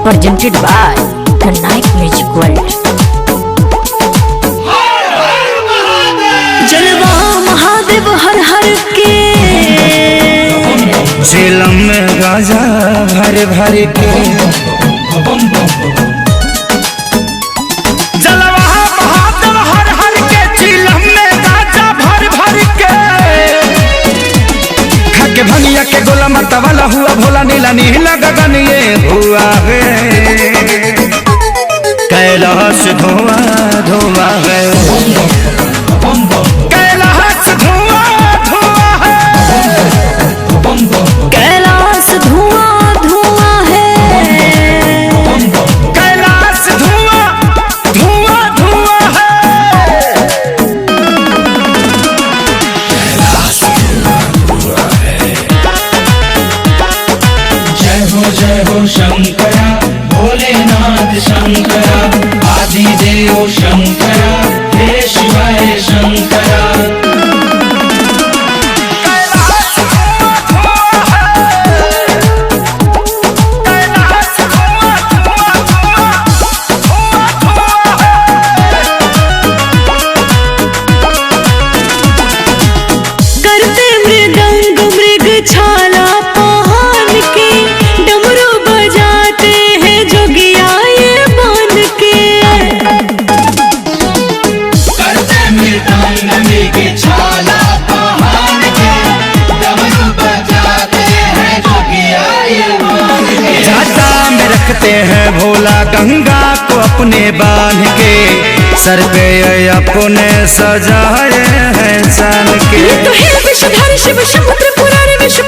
Presented by the Night Music World. जलवा महादेव हर हर के झीलम में गाजा भर भर के, जलवा महादेव हर हर के, झीलम में गाजा भर भर के, खाके भंगिया के गोला मरता वाला हुआ भोला, नीला नीला गगन ये हुआ है, कैलाश धुआं धुआं है, कैलाश धुआं धुआं है, कैलाश धुआं धुआं है, कैलाश धुआं धुआं धुआं है, जय हो शंकरा भोलेनाथ शंकरा, आदिदेव शंकरा, हे शिवाय शंकरा। करते मृदंग मृग छाला पहाड़ के, डमरू बजाते हैं जोगिया ये बांध के, करते मृदंग मृग छाला पहाड़ के, डमरू बजाते हैं जोगिया ये बांध के, जाता में रखते हैं भोला गंगा को अपने बांध के, सर पे अपने सजाए हैं सान के, ये तो है विषधारी शिव शंभु त्रिपुरारी विष